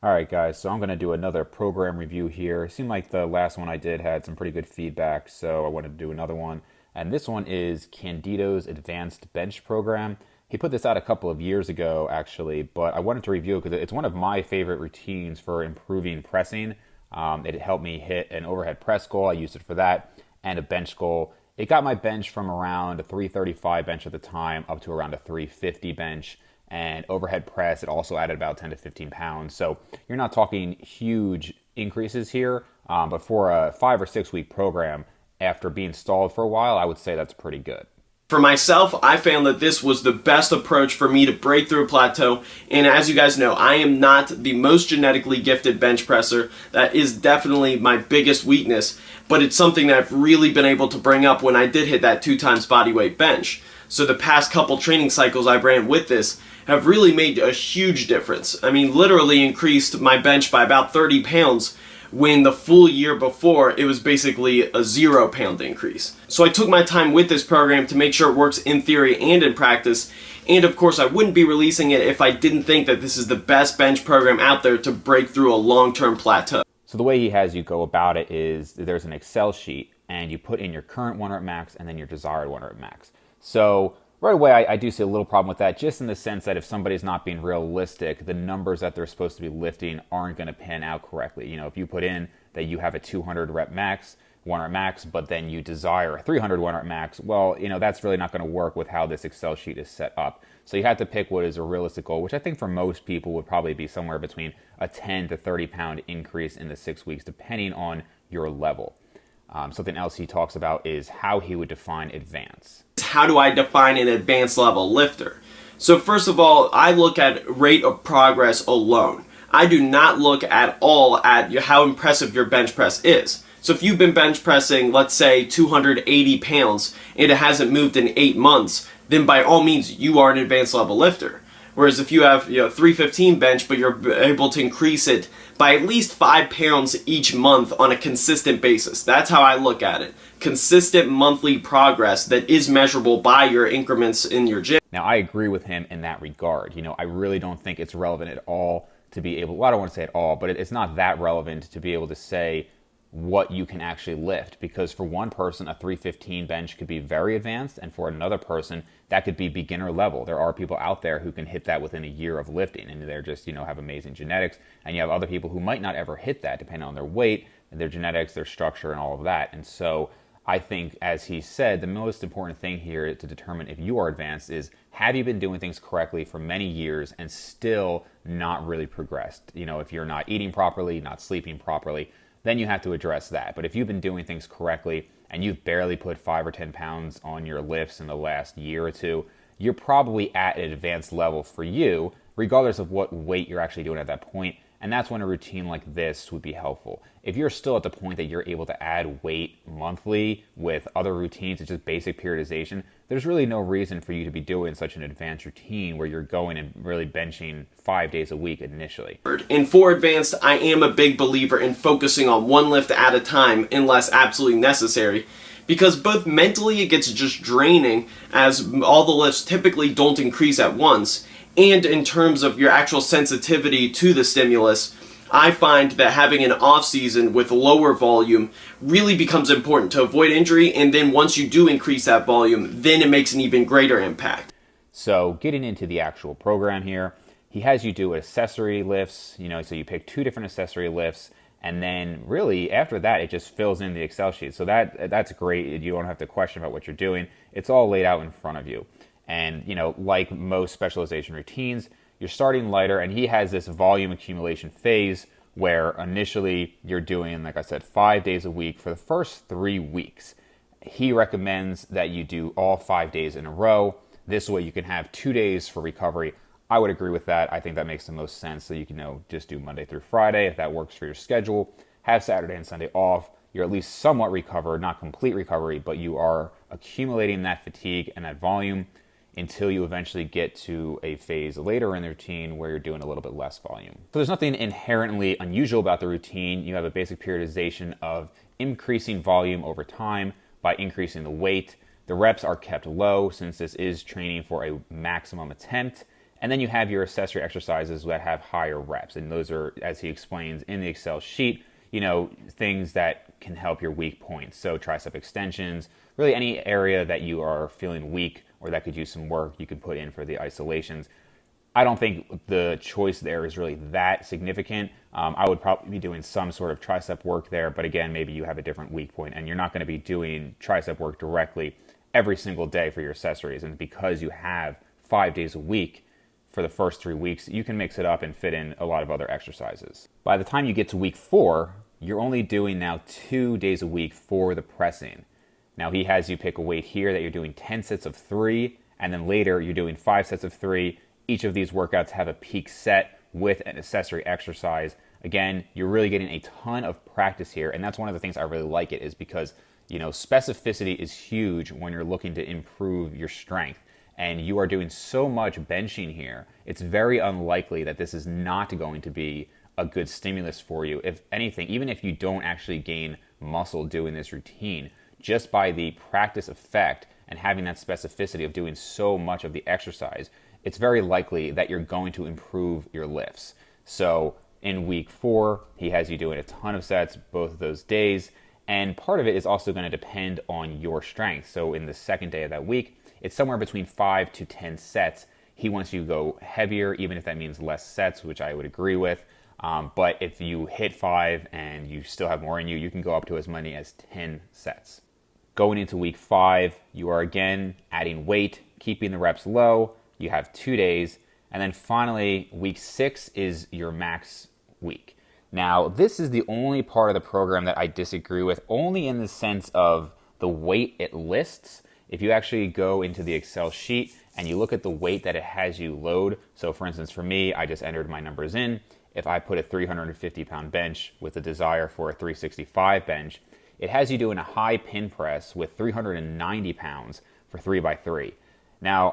All right, guys, so I'm going to do another program review here. It seemed like the last one I did had some pretty good feedback, so I wanted to do another one. And this one is Candito's Advanced Bench Program. He put this out a couple of years ago, actually, but I wanted to review it because it's one of my favorite routines for improving pressing. It helped me hit an overhead press goal. I used it for that, and a bench goal. It got my bench from around a 335 bench at the time up to around a 350 bench, and overhead press, it also added about 10 to 15 pounds. So you're not talking huge increases here, but for a 5 or 6 week program, after being stalled for a while, I would say that's pretty good. For myself, I found that this was the best approach for me to break through a plateau, and as you guys know, I am not the most genetically gifted bench presser. That is definitely my biggest weakness, but it's something that I've really been able to bring up when I did hit that 2 times body weight bench. So the past couple training cycles I've ran with this have really made a huge difference. I mean, literally increased my bench by about 30 pounds when the full year before it was basically a 0 pound increase. So I took my time with this program to make sure it works in theory and in practice, and of course I wouldn't be releasing it if I didn't think that this is the best bench program out there to break through a long-term plateau. So the way he has you go about it is there's an Excel sheet, and you put in your current 1 rep max and then your desired 1 rep max. So right away, I do see a little problem with that, just in the sense that if somebody's not being realistic, the numbers that they're supposed to be lifting aren't going to pan out correctly. You know, if you put in that you have a 200 rep max, 1 rep max, but then you desire a 300 1 rep max, well, you know, that's really not going to work with how this Excel sheet is set up. So you have to pick what is a realistic goal, which I think for most people would probably be somewhere between a 10 to 30 pound increase in the 6 weeks, depending on your level. Something else he talks about is how he would define advance. How do I define an advanced level lifter? So first of all, I look at rate of progress alone. I do not look at all at how impressive your bench press is. So if you've been bench pressing, let's say 280 pounds, and it hasn't moved in 8 months, then by all means you are an advanced level lifter. Whereas if you have 315 bench, but you're able to increase it by at least 5 pounds each month on a consistent basis. That's how I look at it. Consistent monthly progress that is measurable by your increments in your gym. Now, I agree with him in that regard. You know, I really don't think it's relevant at all to be able, well, I don't want to say at all, but it's not that relevant to be able to say what you can actually lift, because for one person a 315 bench could be very advanced, and for another person that could be beginner level. There are people out there who can hit that within a year of lifting, and they're just, you know, have amazing genetics, and you have other people who might not ever hit that depending on their weight, their genetics, their structure, and all of that. And so I think, as he said, the most important thing here to determine if you are advanced is, have you been doing things correctly for many years and still not really progressed? You know, if you're not eating properly, not sleeping properly, then you have to address that. But if you've been doing things correctly and you've barely put 5 or 10 pounds on your lifts in the last year or two, you're probably at an advanced level for you, regardless of what weight you're actually doing at that point. And that's when a routine like this would be helpful. If you're still at the point that you're able to add weight monthly with other routines, it's just basic periodization, there's really no reason for you to be doing such an advanced routine where you're going and really benching 5 days a week initially. And for advanced, I am a big believer in focusing on one lift at a time unless absolutely necessary, because both mentally it gets just draining as all the lifts typically don't increase at once, and in terms of your actual sensitivity to the stimulus, I find that having an off season with lower volume really becomes important to avoid injury, and then once you do increase that volume, then it makes an even greater impact. So getting into the actual program here, he has you do accessory lifts, you know, so you pick 2 different accessory lifts, and then really after that it just fills in the Excel sheet. So that's great. You don't have to question about what you're doing. It's all laid out in front of you. And, you know, like most specialization routines, you're starting lighter, and he has this volume accumulation phase where initially you're doing, like I said, 5 days a week for the first 3 weeks. He recommends that you do all 5 days in a row. This way you can have 2 days for recovery. I would agree with that. I think that makes the most sense. So you can, you know, just do Monday through Friday if that works for your schedule. Have Saturday and Sunday off. You're at least somewhat recovered, not complete recovery, but you are accumulating that fatigue and that volume until you eventually get to a phase later in the routine where you're doing a little bit less volume. So there's nothing inherently unusual about the routine. You have a basic periodization of increasing volume over time by increasing the weight. The reps are kept low since this is training for a maximum attempt, And then you have your accessory exercises that have higher reps. And those are, as he explains in the Excel sheet, things that can help your weak points. So tricep extensions, really any area that you are feeling weak or that could use some work, you could put in for the isolations. I don't think the choice there is really that significant. I would probably be doing some sort of tricep work there, but again, maybe you have a different weak point and you're not going to be doing tricep work directly every single day for your accessories. And because you have 5 days a week for the first 3 weeks, you can mix it up and fit in a lot of other exercises. By the time you get to week 4, you're only doing now 2 days a week for the pressing. Now he has you pick a weight here that you're doing 10 sets of 3, and then later you're doing 5 sets of 3. Each of these workouts have a peak set with an accessory exercise. Again, you're really getting a ton of practice here, and that's one of the things I really like it is because, specificity is huge when you're looking to improve your strength. And you are doing so much benching here, it's very unlikely that this is not going to be a good stimulus for you. If anything, even if you don't actually gain muscle doing this routine, just by the practice effect and having that specificity of doing so much of the exercise, it's very likely that you're going to improve your lifts. So in week 4, he has you doing a ton of sets both of those days, and part of it is also going to depend on your strength. So in the second day of that week, it's somewhere between 5 to 10 sets. He wants you to go heavier, even if that means less sets, which I would agree with. But if you hit 5 and you still have more in you, you can go up to as many as 10 sets. Going into week 5, you are again adding weight, keeping the reps low. You have 2 days. And then finally, week 6 is your max week. Now, this is the only part of the program that I disagree with, only in the sense of the weight it lists. If you actually go into the Excel sheet and you look at the weight that it has you load, so for instance, for me, I just entered my numbers in. If I put a 350-pound bench with a desire for a 365 bench, it has you doing a high pin press with 390 pounds for 3x3. Now,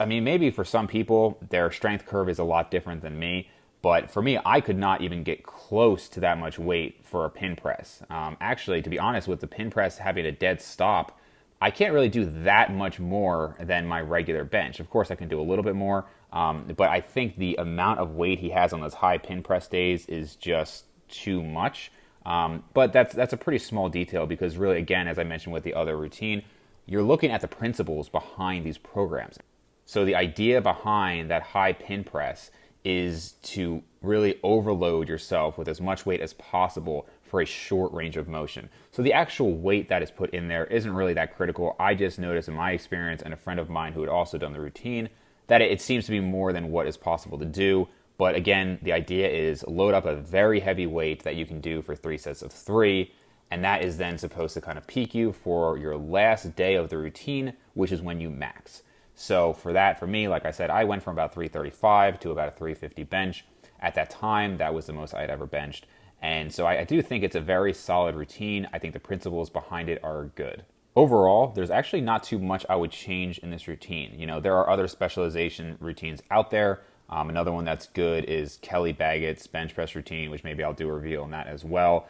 maybe for some people, their strength curve is a lot different than me, but for me, I could not even get close to that much weight for a pin press. Actually, to be honest, with the pin press having a dead stop, I can't really do that much more than my regular bench. Of course, I can do a little bit more, but I think the amount of weight he has on those high pin press days is just too much. But that's a pretty small detail because really, again, as I mentioned with the other routine, you're looking at the principles behind these programs. So the idea behind that high pin press is to really overload yourself with as much weight as possible for a short range of motion. So the actual weight that is put in there isn't really that critical. I just noticed in my experience and a friend of mine who had also done the routine that it seems to be more than what is possible to do. But again, the idea is load up a very heavy weight that you can do for 3 sets of 3, and that is then supposed to kind of peak you for your last day of the routine, which is when you max. So for me, like I said, I went from about 335 to about a 350 bench. At that time, that was the most I'd ever benched. And so I do think it's a very solid routine. I think the principles behind it are good. Overall, there's actually not too much I would change in this routine. There are other specialization routines out there. Another one that's good is Kelly Baggett's bench press routine, which maybe I'll do a review on that as well.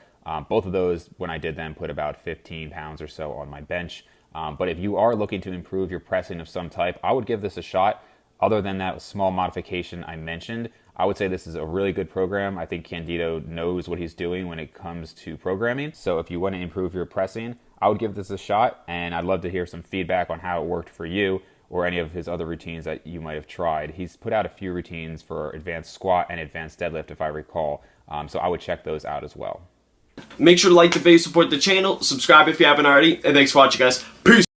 Both of those, when I did them, put about 15 pounds or so on my bench. But if you are looking to improve your pressing of some type, I would give this a shot. Other than that small modification I mentioned, I would say this is a really good program. I think Candito knows what he's doing when it comes to programming. So if you want to improve your pressing, I would give this a shot, and I'd love to hear some feedback on how it worked for you or any of his other routines that you might have tried. He's put out a few routines for advanced squat and advanced deadlift, if I recall. So I would check those out as well. Make sure to like the video, support the channel, subscribe if you haven't already, and thanks for watching, guys. Peace!